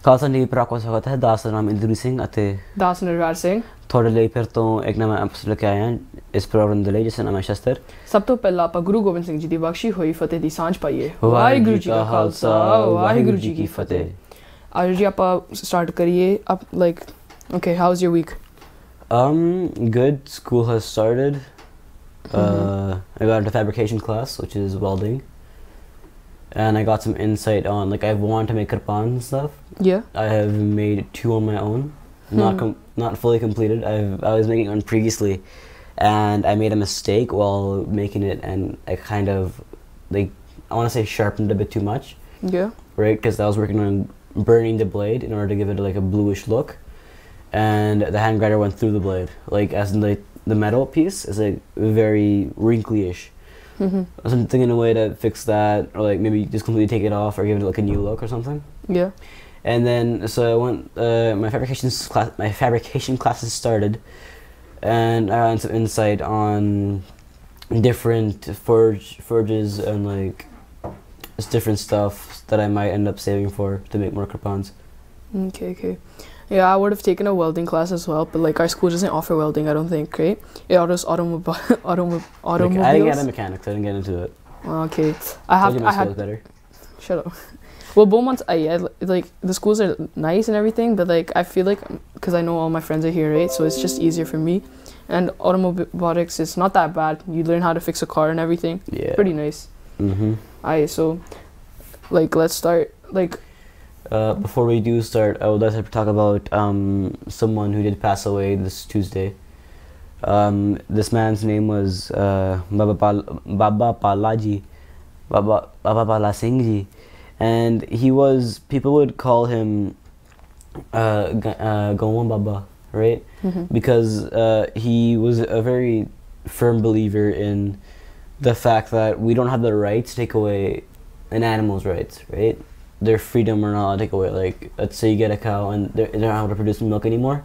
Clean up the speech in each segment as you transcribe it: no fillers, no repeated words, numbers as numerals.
Khalistan TV पर आपका स्वागत है। दास नाम इंद्री सिंह ਅਤੇ दास निरवार ਸਿੰਘ ਤੁਹਾਡੇ ਲਈ ਫਿਰ ਤੋਂ ਇੱਕ ਨਵਾਂ ਐਪੀਸੋਡ ਲੈ ਕੇ ਆਏ ਹਾਂ ਇਸ ਪ੍ਰੋਗਰਾਮ ਦੇ ਲਈ ਜਿਸ ਦਾ ਨਾਮ ਹੈ ਸ਼ਸਤਰ। ਸਭ ਤੋਂ ਪਹਿਲਾਂ ਆਪਾਂ ਗੁਰੂ ਗੋਬਿੰਦ ਸਿੰਘ ਜੀ ਦੀ ਬਖਸ਼ੀ ਹੋਈ ਫਤਿਹ ਦੀ ਸਾਂਝ ਪਾਈਏ। ਵਾਹਿਗੁਰੂ ਜੀ ਕਾ ਖਾਲਸਾ ਵਾਹਿਗੁਰੂ ਜੀ ਕੀ ਫਤਿਹ। ਅੱਜ ਜੀ ਆਪਾਂ ਸਟਾਰਟ ਕਰੀਏ like okay, how's your week? Good. School has started. I got into fabrication class, which is welding. And I got some insight on, like, I've wanted to make kirpan and stuff. Yeah. I have made 2 on my own, not fully completed. I was making one previously, and I made a mistake while making it, and I kind of, like, I want to say sharpened a bit too much. Yeah. Right, because I was working on burning the blade in order to give it like a bluish look, and the hand grinder went through the blade, like as in the metal piece is like very wrinkly-ish. So I'm thinking a way to fix that, or like maybe just completely take it off or give it like a new look or something. Yeah. And then so I went. My fabrication classes started, and I got some insight on different forges and like just different stuff that I might end up saving for to make more kirpans. Okay. Yeah, I would have taken a welding class as well, but like our school doesn't offer welding, I don't think, right? It offers automobiles. Like, I didn't get into mechanics. I didn't get into it. Okay. I had better. Shut up. Well, Beaumont's like the schools are nice and everything, but like I feel like because I know all my friends are here, right? So it's just easier for me. And automobiles is not that bad. You learn how to fix a car and everything. Yeah. Pretty nice. So like let's start like. Before we do start, I would like to talk about someone who did pass away this Tuesday. This man's name was Baba Pala Singh Ji, and he was, people would call him Gawan Baba, right? Because he was a very firm believer in the fact that we don't have the right to take away an animal's rights, right? Their freedom or not take away. Like, let's say you get a cow and they're not able to produce milk anymore,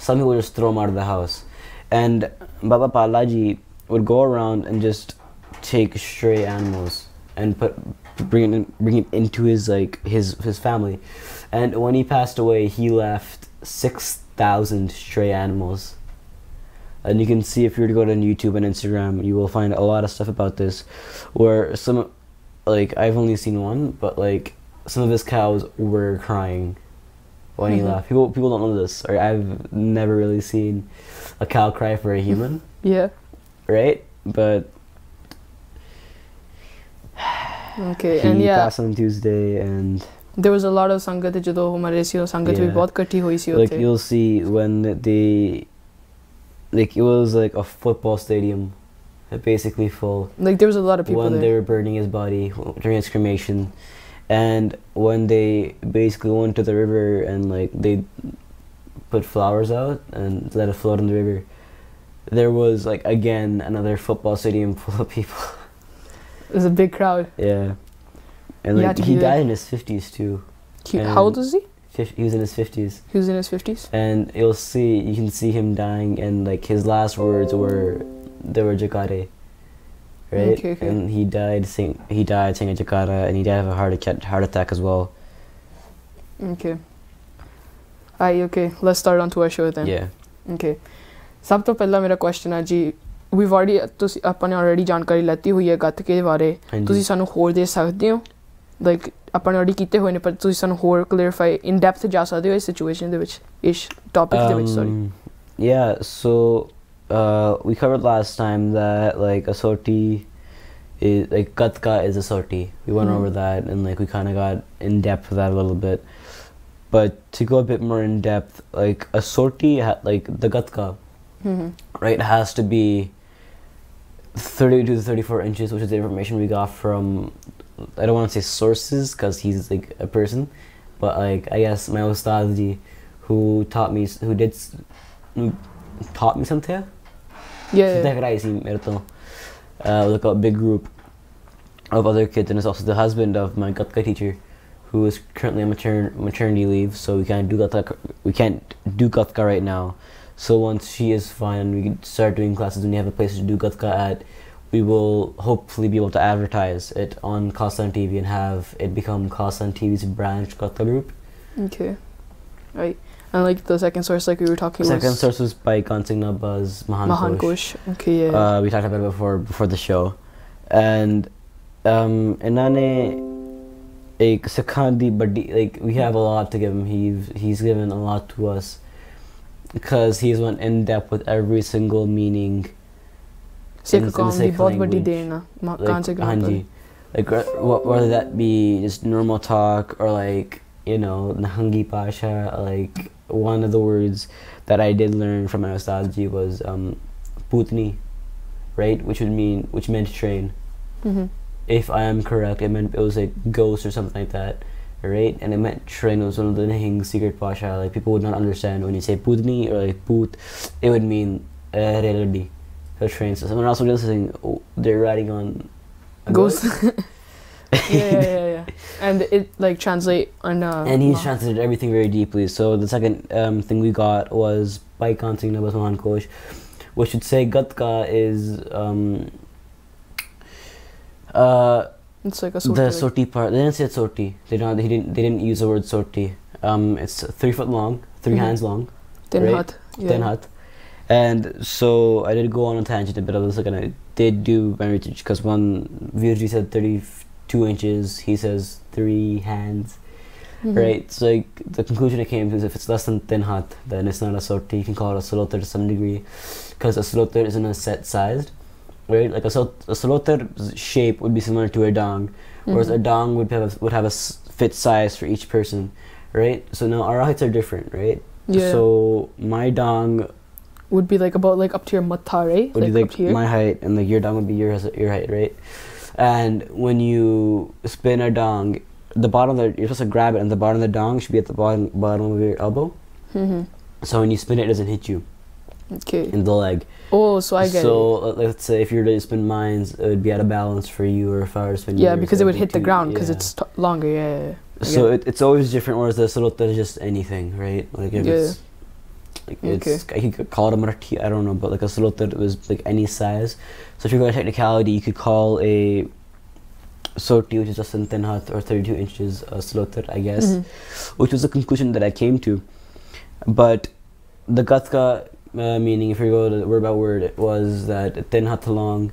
some people just throw them out of the house. And Baba Palaji would go around and just take stray animals and bring it into his like his family. And when he passed away, he left 6,000 stray animals. And you can see, if you were to go on YouTube and Instagram, you will find a lot of stuff about this, where some, like, I've only seen one, but like some of his cows were crying when he left. People don't know this, or I've never really seen a cow cry for a human. Yeah. Right? But okay, he and yeah, passed on Tuesday, and there was a lot of sangat jado hamare si sangat bhi bahut ikhti hui si like you'll see when they, like, it was like a football stadium basically full. Like there was a lot of people when there. They were burning his body during his cremation. And when they basically went to the river and like they put flowers out and let it float in the river, there was like again another football stadium full of people. It was a big crowd. Yeah. And like he died in his 50s too. How old was he? He was in his 50s. He was in his 50s? And you can see him dying, and like his last words were Jakare. Right? Okay. And he died saying a Jakarta, and he died of a heart attack as well. Okay. Okay, let's start on to our show then. Yeah. Okay. ਸਭ ਤੋਂ ਪਹਿਲਾਂ ਮੇਰਾ question ਹੈ ਜੀ, we've already ਤੁਸੀਂ ਆਪਾਂ ਨੇ already ਜਾਣਕਾਰੀ ਲੈਤੀ ਹੋਈ ਹੈ ਗੱਤਕੇ ਦੇ ਬਾਰੇ, ਤੁਸੀਂ ਸਾਨੂੰ ਹੋਰ ਦੇ ਸਕਦੇ ਹੋ? ਲਾਈਕ ਆਪਾਂ ਨੇ already ਕੀਤੇ ਹੋਏ ਨੇ, ਪਰ ਤੁਸੀਂ ਸਾਨੂੰ ਹੋਰ ਕਲੀਅਰਫਾਈ ਇਨ ਡੈਪਥ ਜਾ ਸਕਦੇ ਹੋ ਇਸ ਸਿਚੁਏਸ਼ਨ ਦੇ ਵਿੱਚ, ਇਸ ਟੌਪਿਕ ਦੇ ਵਿੱਚ? Sorry. Yeah, so we covered last time that like a sortie is like gatka is a sortie. We went over that, and like we kind of got in depth with that a little bit. But to go a bit more in depth, like a sortie, like the gatka, right, has to be 32 to 34 inches, which is the information we got from, I don't want to say sources because he's like a person, but like I guess my ustadji who taught me something. Yeah. Like a big group of other kids, and it's also the husband of my gatka teacher, who is currently on maternity leave, so we can't do gatka right now. So once she is fine, we can start doing classes when you have a place to do gatka at. We will hopefully be able to advertise it on Khalistan TV and have it become Khalistan TV's branch gatka group. Okay. Right. And like the second source, like we were talking. Second source was by Kansing Nabba's Mahan Kosh. Okay, yeah. We talked about it before the show, and ਇਹਨਾਂ ਨੇ ਇੱਕ ਸਿੱਖਾਂ ਦੀ ਵੱਡੀ, like we have a lot to give him. He's given a lot to us because he's went in depth with every single meaning. Sikh kaum di bahut ਵੱਡੀ ਦੇਣ ਆ Kansing Nabba. Like whether that be just normal talk or like, you know, Nahangi Pasha, like one of the words that I did learn from my Ustadji was putni, right, which meant train. If I am correct, it was like ghost or something like that, right? And it meant train. It was one of the Nahing secret Pasha. Like people would not understand when you say putni or like put, it would mean reality, a train. So someone else was listening, they're riding on a ghost. yeah. And it like translate on and he's translated everything very deeply. So the second thing we got was by Kansing Nabba's Mahan Kosh, which should say Gatka is it's like a the soti part. They didn't say soti. They didn't use the word soti. It's 3 foot long, 3 hands long, Tin right? hat. Tin hat. And so I did go on a tangent, but I was like, I did do my research because one Virji said 32 inches. He says 3 hands, right? So like the conclusion I came to is if it's less than tin hat, then it's not a soti. You can call it a salotar to some degree, because a salotar isn't a set sized. Right, like a salotar shape would be similar to a dong, whereas a dong would have a fit size for each person, right? So now our heights are different, right? Yeah. So my dong would be like about like up to your matha, right? Would be like my height, and like your dong would be your height, right? And when you spin a dong, the bottom you're supposed to grab it, and the bottom of the dong should be at the bottom of your elbow. So when you spin it doesn't hit you. Okay. In the leg. Oh, so I get it. So let's say if you were to spin mines, it would be out of balance for you, or if I were to spin yours, because it would hit the ground because it's longer. Yeah. So it's always different. Whereas the salotar is just anything, right? Like if it's like you could call it a marti, I don't know, but like a salotar was like any size. So if you're going to technicality, you could call a soti, which is just in tin hat, or 32 inches, a salotar, I guess, which was the conclusion that I came to. But the gatka meaning, if you go to word by word, it was that tin hat long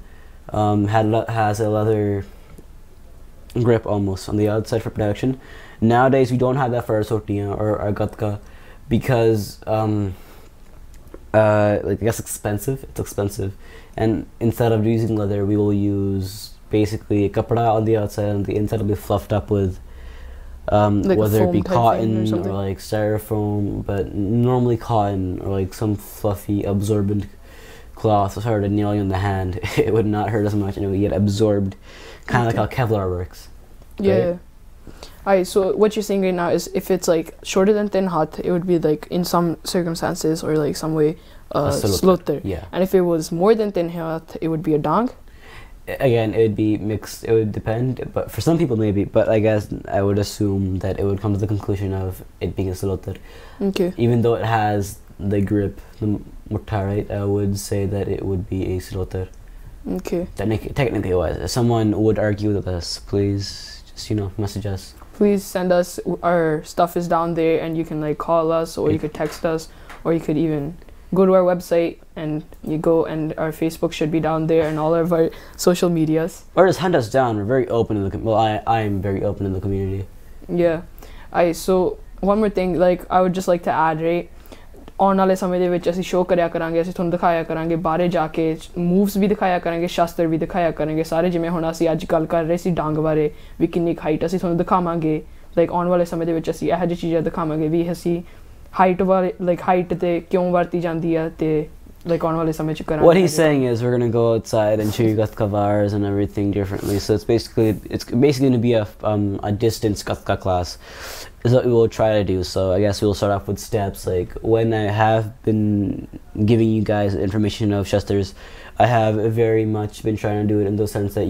has a leather grip almost on the outside for protection. Nowadays we don't have that for our soti or our gatka because like I guess it's expensive, and instead of using leather we will use basically kapda on the outside, and the inside will be fluffed up with like whether it be cotton or like styrofoam, but normally cotton or like some fluffy absorbent cloth. So hard to nail you in the hand, it would not hurt as much, and it would get absorbed, kind of like how Kevlar works. Yeah. Right? Alright, so what you're saying right now is if it's like shorter than tin hat, it would be like in some circumstances or like some way salotar. Yeah. And if it was more than tin hat, it would be a dong. Again, it would be mixed. It would depend, but for some people maybe. But I guess I would assume that it would come to the conclusion of it being a salotar. Okay. Even though it has the grip, the mortar, right? I would say that it would be a salotar. Okay. Technically wise, if someone would argue with us, please just message us. Please send us. Our stuff is down there, and you can like call us, or you could text us, or you could even go to our website, and you go, and our Facebook should be down there, and all of our social medias. Or just hunt us down. We're very open in the I am very open in the community. Yeah. So one more thing, like I would just like to add, right? ਆਉਣ ਵਾਲੇ ਸਮੇਂ ਦੇ ਵਿੱਚ ਅਸੀਂ show ਕਰਿਆ ਕਰਾਂਗੇ, ਅਸੀਂ ਤੁਹਾਨੂੰ ਦਿਖਾਇਆ ਕਰਾਂਗੇ ਬਾਹਰ ਜਾ ਕੇ ਮੂਵਸ ਵੀ ਦਿਖਾਇਆ ਕਰਾਂਗੇ, ਸ਼ਾਸਤਰ ਵੀ ਦਿਖਾਇਆ ਕਰਾਂਗੇ ਸਾਰੇ, ਜਿਵੇਂ ਹੁਣ ਅਸੀਂ ਅੱਜ ਗੱਲ ਕਰ ਰਹੇ ਸੀ ਡੰਗ ਬਾਰੇ ਵੀ ਕਿੰਨੀ ਹਾਈਟ ਅਸੀਂ ਤੁਹਾਨੂੰ ਦਿਖਾਵਾਂਗੇ। ਲਾਈਕ ਆਉਣ ਵਾਲੇ ਸਮੇਂ ਦੇ ਵਿੱਚ ਅਸੀਂ ਇਹੋ ਜਿਹੀ ਚੀਜ਼ਾਂ ਦਿਖਾਵਾਂਗੇ ਵੀ ਅਸੀਂ ਹਾਈਟ ਬਾਰੇ ਲਾਈਕ ਹਾਈਟ ਤੇ ਕਿਉਂ ਵਰਤੀ ਜਾਂਦੀ ਆ ਤੇ like ਆਉਣ ਵਾਲੇ ਸਮੇਂ ਚ ਕਰਾਂਗੇ। What he's saying is we're going to go outside and show you gatka bars and everything differently. So it's basically going to be a distance gatka class is what we will try to do. So I guess we'll start off with steps. Like when I have been giving you guys information of shastras, I have very much been trying to do it in the sense that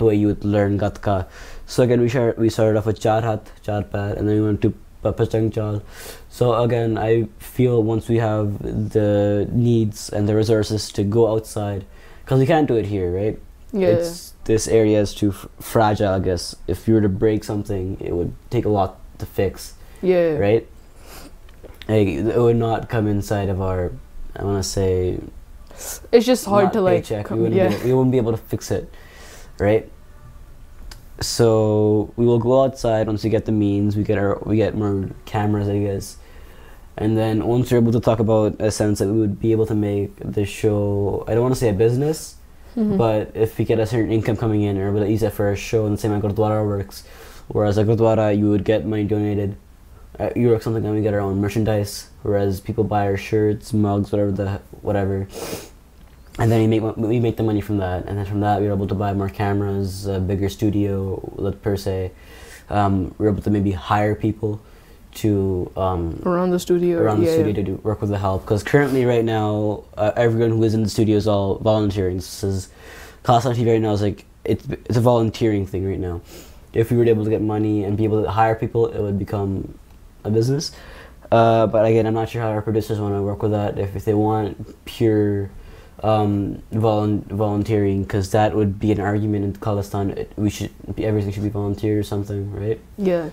the way you would learn gatka. So again, we started off with char hat, char pad, and then we went to Pachang Chal. So again, I feel once we have the needs and the resources to go outside, because we can't do it here, right? Yeah. This area is too fragile, I guess. If you were to break something, it would take a lot to fix. Yeah. Right? like, it would not come inside of our, I want to say, it's just hard to like paycheck. We wouldn't be able to fix it, right? So we will go outside once we get the means. We get more cameras, I guess, and then once we're able to talk about a sense that we would be able to make the show, I don't want to say a business, but if we get a certain income coming in, or able to use it for a show, and the same way Gurdwara works. Whereas at Gurdwara, you would get money donated. You work something, and we get our own merchandise. Whereas people buy our shirts, mugs, whatever. And then we make the money from that, and then from that we're able to buy more cameras, a bigger studio, per se. We're able to maybe hire people to around the studio to work with the help. Because currently, right now, everyone who is in the studio is all volunteering. This is Khalistan TV right now is like it's a volunteering thing right now. If we were able to get money and be able to hire people, it would become a business. But again, I'm not sure how our producers want to work with that. If they want pure volunteering, because that would be an argument in Khalistan. Everything should be volunteer or something, right? Yeah.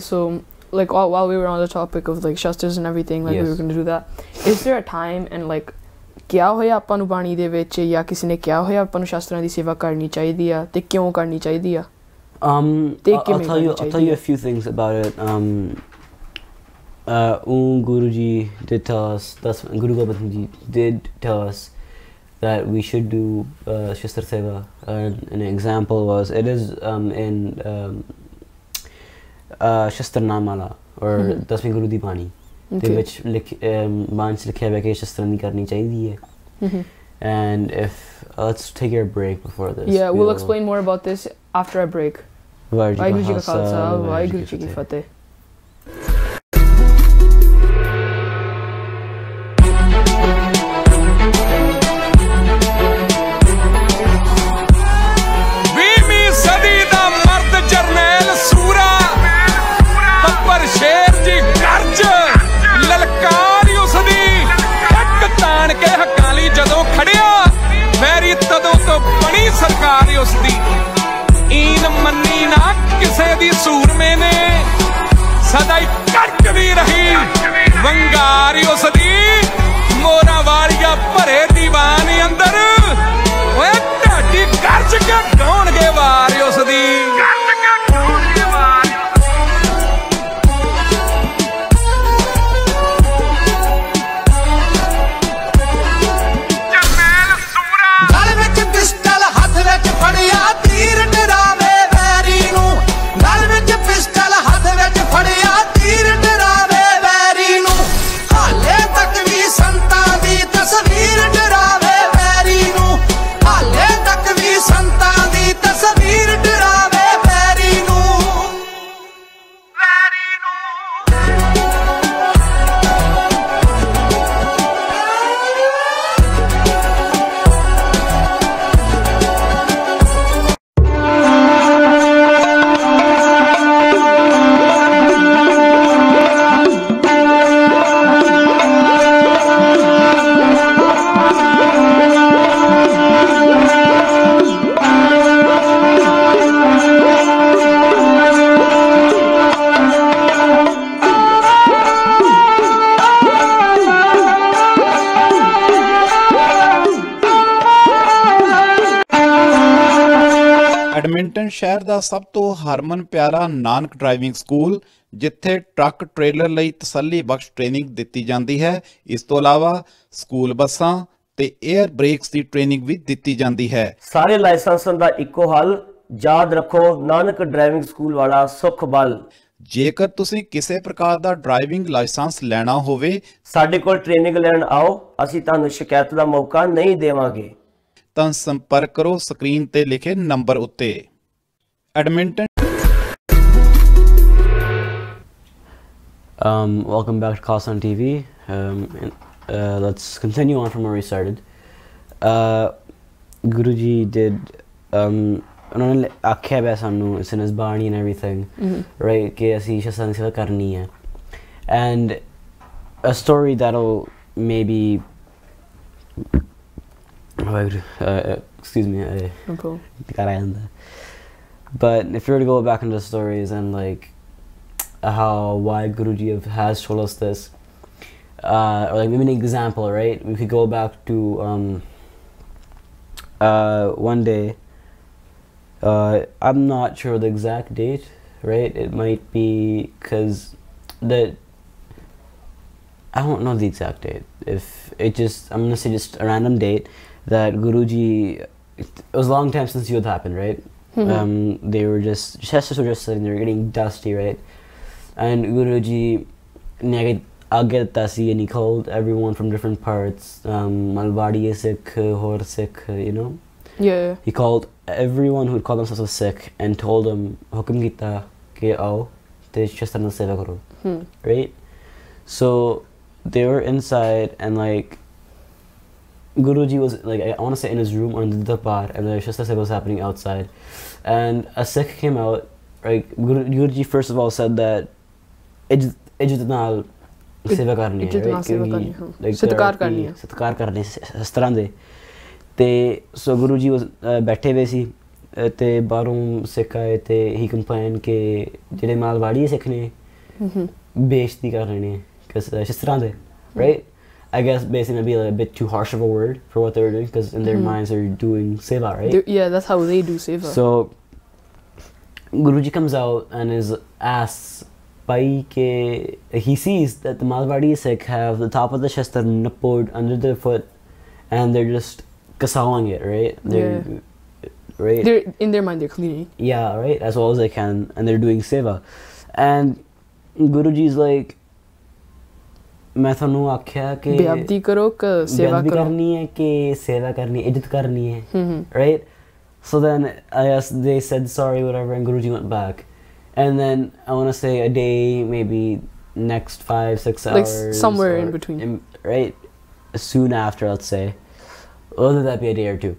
So like while we were on the topic of like shastras and everything, like we were going to do that. Is there a time and like क्या होया ਆਪਾਂ ਨੂੰ ਬਾਣੀ ਦੇ ਵਿੱਚ ਜਾਂ ਕਿਸੇ ਨੇ ਕਿਹਾ ਹੋਇਆ ਆਪਾਂ ਨੂੰ ਸ਼ਾਸਤਰਾਂ ਦੀ ਸੇਵਾ ਕਰਨੀ ਚਾਹੀਦੀ ਆ ਤੇ ਕਿਉਂ ਕਰਨੀ ਚਾਹੀਦੀ ਆ? I'll tell you a few things about it. Guruji did tell us, Guru Gobind Ji did tell us that we should do Shastra Seva. An example was, it is in Shastra Namala, or Dasmi Guru Di Bani, which Bani se likha hai ki Shastra nahi karni chahiye. And let's take a break before this. Yeah, we'll explain more about this after a break. Vaheguru Ji Ka Khalsa, Vaheguru Ji Ki Fateh. ਸਰਕਾਰ ਉਸ ਦੀ ਈਨ ਮੰਨੀ ਨਾ ਕਿਸੇ ਦੀ ਸੂਰਮੇ ਨੇ ਸਦਾ ਹੀ ਕੜਕਦੀ ਰਹੀ ਵੰਗਾਰੀ ਉਸ ਦੀ ਮੋਰਾ ਵਾਲੀਆ ਭਰੇ ਦੀਵਾਨ ਅੰਦਰ ਓਏ ਢਾਡੀ ਗਰਜ ਕੇ ਗਾਉਣਗੇ ਵਾਰ ਉਸ ਦੀ ਐਡਮਿੰਟਨ ਸ਼ਹਿਰ ਦਾ ਸਭ ਤੋਂ ਹਰਮਨ ਪਿਆਰਾ ਨਾਨਕ ਡਰਾਈਵਿੰਗ ਸਕੂਲ, ਜਿੱਥੇ ਟਰੱਕ ਟ੍ਰੇਲਰ ਲਈ ਤਸੱਲੀ ਬਖਸ਼ ਟ੍ਰੇਨਿੰਗ ਦਿੱਤੀ ਜਾਂਦੀ ਹੈ। ਇਸ ਤੋਂ ਇਲਾਵਾ ਸਕੂਲ ਬੱਸਾਂ ਤੇ 에ਅਰ ਬ੍ਰੇਕਸ ਦੀ ਟ੍ਰੇਨਿੰਗ ਵੀ ਦਿੱਤੀ ਜਾਂਦੀ ਹੈ। ਸਾਰੇ ਲਾਇਸੈਂਸਾਂ ਦਾ ਇੱਕੋ ਹੱਲ, ਯਾਦ ਰੱਖੋ ਨਾਨਕ ਡਰਾਈਵਿੰਗ ਸਕੂਲ ਵਾਲਾ ਸੁਖ ਬਲ। ਜੇਕਰ ਤੁਸੀਂ ਕਿਸੇ ਪ੍ਰਕਾਰ ਦਾ ਡਰਾਈਵਿੰਗ ਲਾਇਸੈਂਸ ਲੈਣਾ ਹੋਵੇ, ਸਾਡੇ ਕੋਲ ਟ੍ਰੇਨਿੰਗ ਲੈਣ ਆਓ, ਅਸੀਂ ਤੁਹਾਨੂੰ ਸ਼ਿਕਾਇਤ ਦਾ ਮੌਕਾ ਨਹੀਂ ਦੇਵਾਂਗੇ। ਤਾਂ ਸੰਪਰਕ ਕਰੋ ਸਕਰੀਨ ਤੇ ਲਿਖੇ ਨੰਬਰ ਉੱਤੇ। Edmonton. Welcome back to Khalistan TV. Let's continue on from where we started. Guruji did उन्होंने आख्या है सानू in his Bani and everything, right? कि ऐसी शस्त्रां सेवा करनी है, and a story that'll maybe excuse me, but if you were to go back into the stories and like why Guruji has told us this. Or like maybe an example, right? We could go back to one day. I'm not sure the exact date, right? It might be because I don't know the exact date. If it just, I'm gonna say just a random date that Guruji. It was a long time since Yudh happened, right? They were just sitting there getting dusty, right? And Guruji and he called everyone from different parts, Malwadi Sikh, Hor Sikh, you know? Yeah. He called everyone who would call themselves a Sikh and told them, Hukum kita ke aao, te Shastra seva karo. Right? So they were inside and like Guruji was like, I want to say in his room or in the darbar, and the Shastra seva was happening outside. And a Sikh came out, right? Guruji first of all said that ijitnal सेवा करनी है, like सत्कार करनी है, सत्कार करने इस तरह दे ते सो गुरुजी बैठे हुए सी ते बाहरों सिख आए ते ही कंप्लेन के जेडे मालवाड़ी सिख ने बेइज्जती कर रहे हैं इस तरह दे, right? I guess basically maybe a bit too harsh of a word for what they were doing because in their minds they're doing seva, right? Yeah, that's how they do seva. So Guruji comes out and is asks he sees that the Malwadi Sikh have the top of the Shastra nippled under their foot and they're just kasawing it, right? Right? They're, in their mind, they're cleaning. Yeah, right? As well as they can. And they're doing seva. And Guruji's like, मैं थानू आख्या कि बेअदबी करो कि सेवा करो, करनी है कि सेवा करनी है, इज्जत करनी है, right? So then I guess they said sorry, whatever, and Guruji went back. And then I want to say a day, maybe next 5-6 hours, like somewhere in between, right? Soon after, let's say, whether that be a day or two.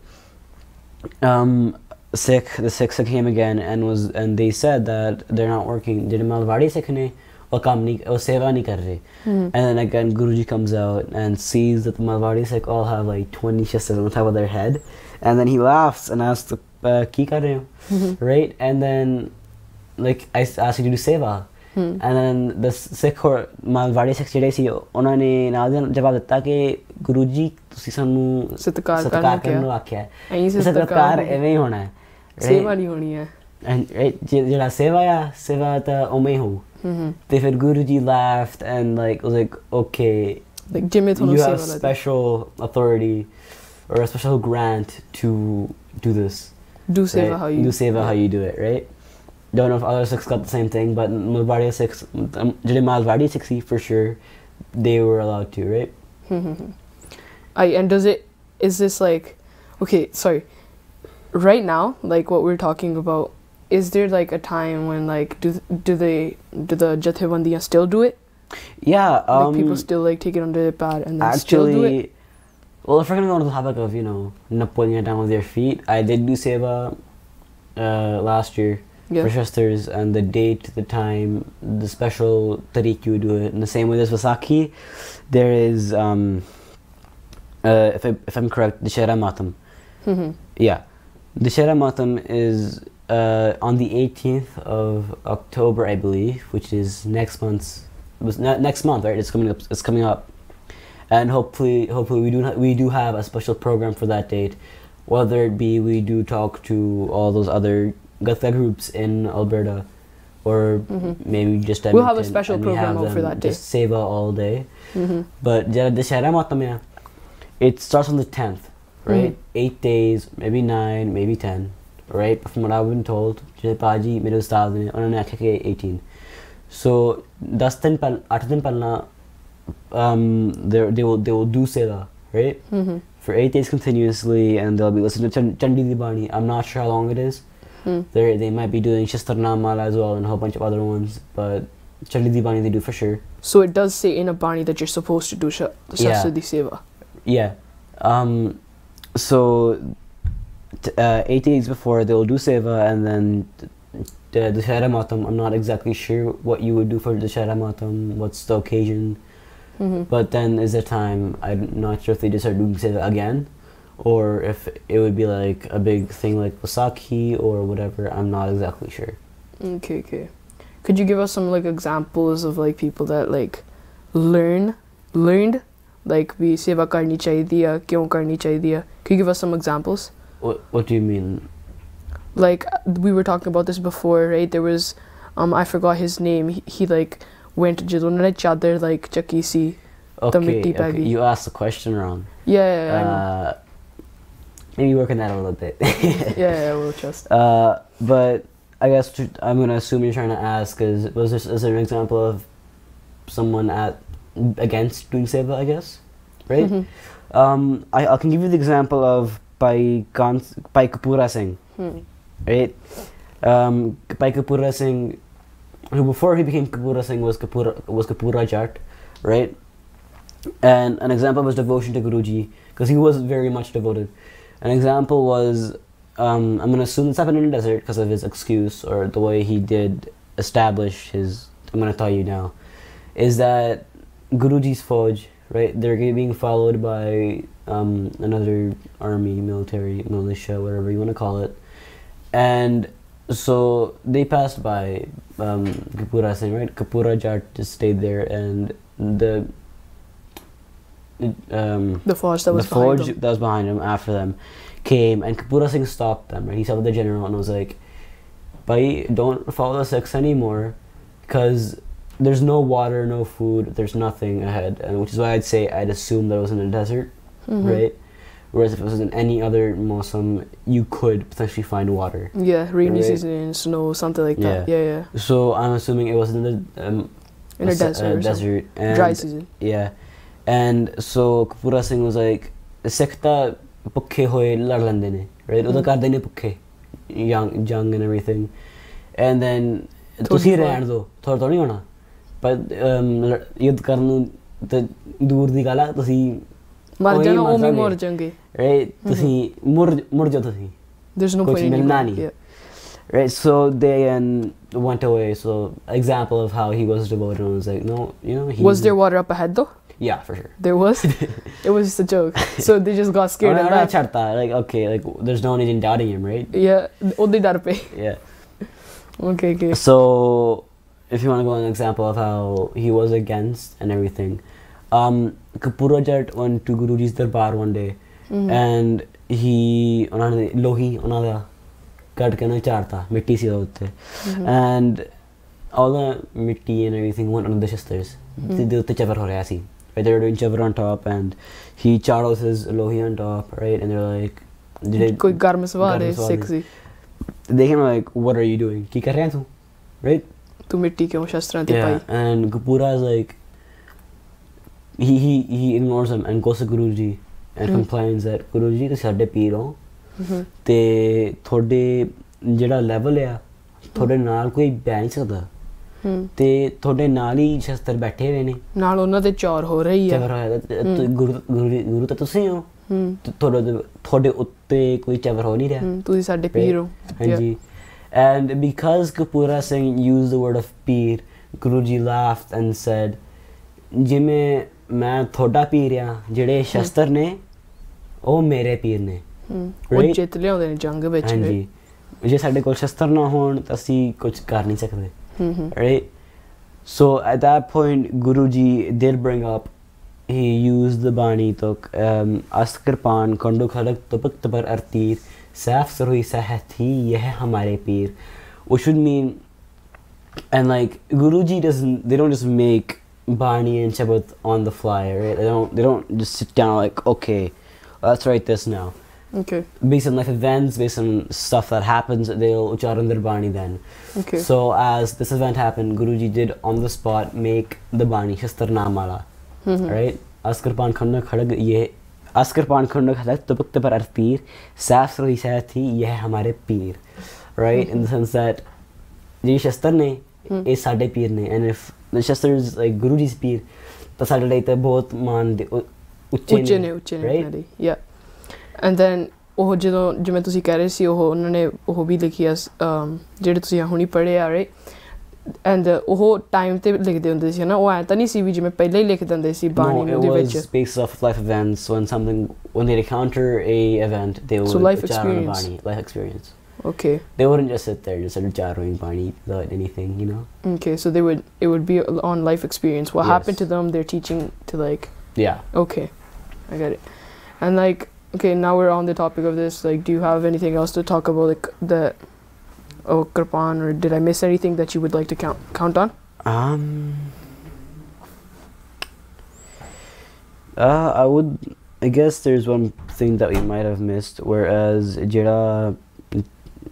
The Sikhs came again and they said that they're not working. Jehde Malwadi Sikh ne wo kaam nahi, wo seva nahi kar rahe. And then again Guruji comes out and sees that the Malwadi Sikh all have like 20 shastras on the top of their head, and then he laughs and asks, "Ki kar rahe ho?" Right? And then like I asked you to do seva. And then the Sikh or Malwadi Sikh ਜਿਹੜੇ ਸੀ ਉਹਨਾਂ ਨੇ ਨਾਲ ਜਵਾਬ ਦਿੱਤਾ ਕਿ ਗੁਰੂ ਜੀ ਤੁਸੀਂ ਸਾਨੂੰ ਸਤਿਕਾਰ ਕਰਨ ਨੂੰ ਆਖਿਆ ਹੈ, ਸਤਿਕਾਰ ਐਵੇਂ ਹੀ ਹੋਣਾ ਹੈ, ਸੇਵਾ ਨਹੀਂ ਹੋਣੀ ਹੈ, ਜਿਹੜਾ ਸੇਵਾ ਤਾਂ ਉਵੇਂ ਹੀ ਹੋਊ। ਤੇ ਫਿਰ Guru ji laughed and like was like, okay, like ਜਿਵੇਂ ਤੁਹਾਨੂੰ you have special authority or a special grant to do this, do seva how you do it, right? Don't know if other Sikhs got the same thing, but Malwadi Sikhs, Malwadi Sikhs for sure, they were allowed to, right? And is this like, okay, sorry, right now, like what we're talking about, is there like a time when like do the Jathebandiyan still do it? Yeah, like people still like take it under their pad and then actually, still do it? Well, if we're gonna go on the topic of, you know, not putting it down with their feet, I did do seva last year. For Shastras, and the date, the time, the special tariq you do it. In the same way as Vaisakhi, there is, if I'm correct, Dashera Matam. Yeah. Dashera Matam is on the 18th of October, I believe, which is next month, right? It's coming up. And hopefully we do have a special program for that date. Whether it be we do talk to all those other Gatha groups in Alberta, or maybe just we'll have a special program for that day. Just seva all day. But Dashera Matam, it starts on the 10th, right? 8 days, maybe 9, maybe 10, right? But from what I've been told, Paji, mere ustad ne, unhone aakha ke 18. So 8 din palna, they will do seva, right? For 8 days continuously, and they'll be listening to Chandi Di Bani. I'm not sure how long it is. They might be doing Shastarna Mala as well and a whole bunch of other ones, but Chandi Di Bani they do for sure. So it does say in a Bani that you're supposed to do Shastra Di Seva. Yeah. So 8 days before they'll do Seva, and then the Dashera Matam, I'm not exactly sure what you would do for the Dashera Matam, what's the occasion, but then is the time, I'm not sure if they just start doing Seva again, or if it would be like a big thing like Vaisakhi or whatever. I'm not exactly sure. Okay. Could you give us some like examples of like people that like learned like we seva karni chahiye hai, kyun karni chahiye hai? Could you give us some examples? What do you mean? Like we were talking about this before, right? There was I forgot his name. He like went jadon unhone chadar like chaki si the mitti pੈ ਗਈ. You asked the question wrong. Yeah. Maybe work on that a little bit. Yeah, we'll trust. But I guess I'm gonna assume you're trying to ask is there an example of someone against doing seva, I guess, right? I can give you the example of Pai Kapura Singh, right? Pai Kapura Singh, who before he became Kapura Singh was Kapura Jat, right? And an example of his devotion to Guruji, because he was very much devoted. An example was, I'm going to assume this happened in the desert because of his excuse or the way he did establish his, I'm going to tell you now, is that Guruji's Fauj, right, they're being followed by another army, military, militia, whatever you want to call it. And so they passed by Kapura Singh, right? Kapura Jat just stayed there, and the Fauj that was behind him after them came, and Kapura Singh stopped them, right? He saw the general and was like, "Bhai, don't follow the Sikhs anymore, because there's no water, no food, there's nothing ahead." And which is why I'd assume that it was in the desert, right? Whereas if it was in any other Mosam, you could potentially find water. Yeah, rainy season, snow, something like that. Yeah. So I'm assuming it was in the in a desert and dry season. Yeah. And so Kapura Singh was like, Sikh ta pukhe hoye lad lende ne, right? Uda karde ne pukhe, young and everything. And then tusi rehn do, thod nahi hona. But yud karn nu te dur di gala tusi mar jana o me mor jange, right? Tusi mur jo tusi. There's no point anymore. Yeah. Right, so they went away. So example of how he was devoted, and was like, no, was there water up ahead though? Yeah, for sure. There was? It was just a joke. So they just got scared and left. Like, okay, like there's no one in doubting him, right? Yeah, only dar pe. Yeah. Okay. So if you want to go an example of how he was against and everything, Kapura Jat went to Guruji's darbar one day, and he lohi onada cut ke na charta mitti si hote, and all the mitti and everything went on the shasters. The chavar ho raha si. Right, they were doing chavar on top, and he charles his lohi on top, right? And they're like, koi garm sawar hai, sexy. They came like, what are you doing? Ki kar raha hai tu? Right? Tu mitti kyun shastran te pai? And Kapura is like, he ignores him and goes to Guruji and complains that Guruji tu sade peer ho, te thode jehda level hai, thode naal koi beh nahi sakda. ਤੇ ਤੁਹਾਡੇ ਨਾਲ ਹੀ ਸ਼ਸਤਰ ਬੈਠੇ ਹੋਏ ਨੇ, ਨਾਲ ਉਹਨਾਂ ਦੇ ਚੌਰ ਹੋ ਰਹੀ ਹੈ, ਗੁਰੂ ਤਾਂ ਤੁਸੀਂ ਹੋ, ਤੁਹਾਡੇ ਉੱਤੇ ਕੋਈ ਚਵਰ ਹੋ ਨਹੀਂ ਰਿਹਾ, ਤੁਸੀਂ ਸਾਡੇ ਪੀਰ ਹੋ. ਹਾਂਜੀ. And because Kapura Singh used the word of peer, Guruji laughed and said, ਜਿਵੇਂ ਮੈਂ ਤੁਹਾਡਾ ਪੀਰ ਆ, ਜਿਹੜੇ ਸ਼ਸਤਰ ਨੇ ਉਹ ਮੇਰੇ ਪੀਰ ਨੇ, ਉਹ ਜਿੱਤ ਲਿਆਉਂਦੇ ਨੇ ਜੰਗ ਵਿੱਚ. ਹਾਂਜੀ, ਜੇ ਸਾਡੇ ਕੋਲ ਸ਼ਸਤਰ ਨਾ ਹੋਣ ਤਾਂ ਅਸੀਂ ਕੁਝ ਕਰ ਨਹੀਂ ਸਕਦੇ. Right? So at that point, Guruji did bring up, he used the Bani tok, Askarpan Kondu Khalak Tupuk Tabar Artir, Saf Sarui Sahati, Yeh Hamare Peer, which would mean, and like Guruji they don't just make Bani and Shabat on the fly, right? They don't just sit down like, okay, let's write this now. Okay. Based on life events, based on stuff that happens, they'll ucharan their Bani then. Okay. So as this event happened, Guruji did on the spot make the Bani Shastar Namala. Right? Askarpan Khanda Khadag ye Askarpan Khanda Khadag Tupuk Tabar Artir Safri Sathi Yeh Hamare Peer. Right? In the sense that the Shastar ne is Sade Peer ne, and if the Shastar is like Guruji's Peer, the Saturday te both man Uche ne, right? Yeah. And then ਉਹ ਜਦੋਂ ਜਿਵੇਂ ਤੁਸੀਂ ਕਹਿ ਰਹੇ ਸੀ ਉਹਨਾਂ ਨੇ ਉਹ ਵੀ ਲਿਖਿਆ ਜਿਹੜੇ ਤੁਸੀਂ ਹੁਣੀ ਪੜ੍ਹੇ ਆ, ਰਾਈਟ? ਐਂਡ ਉਹ ਟਾਈਮ ਤੇ ਲਿਖਦੇ ਹੁੰਦੇ ਸੀ ਨਾ, ਉਹ ਐਂ ਤਾਂ ਨਹੀਂ ਸੀ ਵੀ ਜਿਵੇਂ ਪਹਿਲਾਂ ਹੀ ਲਿਖ ਦਿੰਦੇ ਸੀ ਬਾਣੀ ਦੇ ਵਿੱਚ. No, it was based off life events. When they encounter a event, they would life experience. Life experience. Okay. They wouldn't just sit there just charroing pani without anything, you know. Okay, so it would be on life experience. What Yes. happened to them? They're teaching to like. Yeah. Okay, I get it. And like, okay, now we're on the topic of this. Like, do you have anything else to talk about, like Kirpan, or did I miss anything that you would like to count on? I guess there's one thing that we might have missed, whereas jada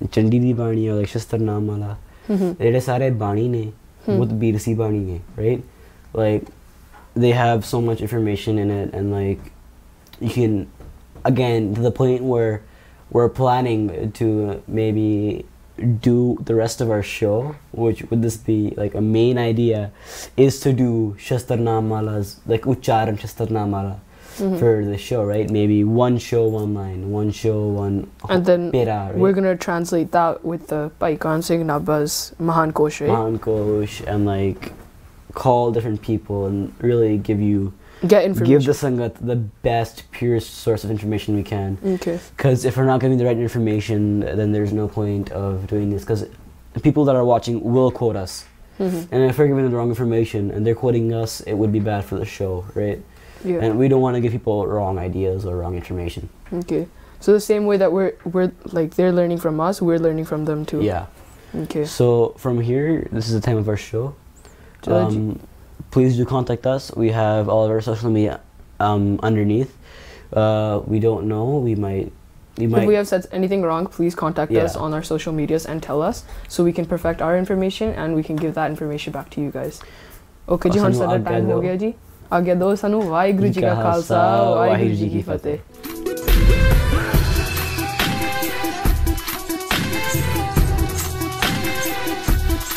Chandi di bani or like Shastarnam wala, jehde sare bani ne, bahut birsi bani ne, right? Like, they have so much information in it, and like, you can, again, to the point where we're planning to maybe do the rest of our show, which would this be like a main idea, is to do Shastarnamalas, like Ucharan Shastarnamala for the show, right? Maybe one show, one line, one show, one And then pera, right? we're gonna translate that with the Paikan Singh Nabba's Mahan Kosh, right? Mahan Kosh, and like call different people and really give Get information. give the Sangat the best, purest source of information we can. Okay. Because if we're not giving the right information, then there's no point of doing this. Because people that are watching will quote us. And if we're giving them the wrong information and they're quoting us, it would be bad for the show, right? Yeah. And we don't want to give people wrong ideas or wrong information. Okay. So the same way that we're like, they're learning from us, we're learning from them too. Yeah. Okay. So from here, this is the time of our show. Please do contact us. We have all of our social media underneath. We don't know. We might. If we have said anything wrong, please contact Yeah. us on our social medias and tell us, so we can perfect our information and we can give that information back to you guys. Okay जी, हम सारा time हो गया जी. आगे दो सानू वाहिगुरू जी का खालसा वाहिगुरू जी की फतेह.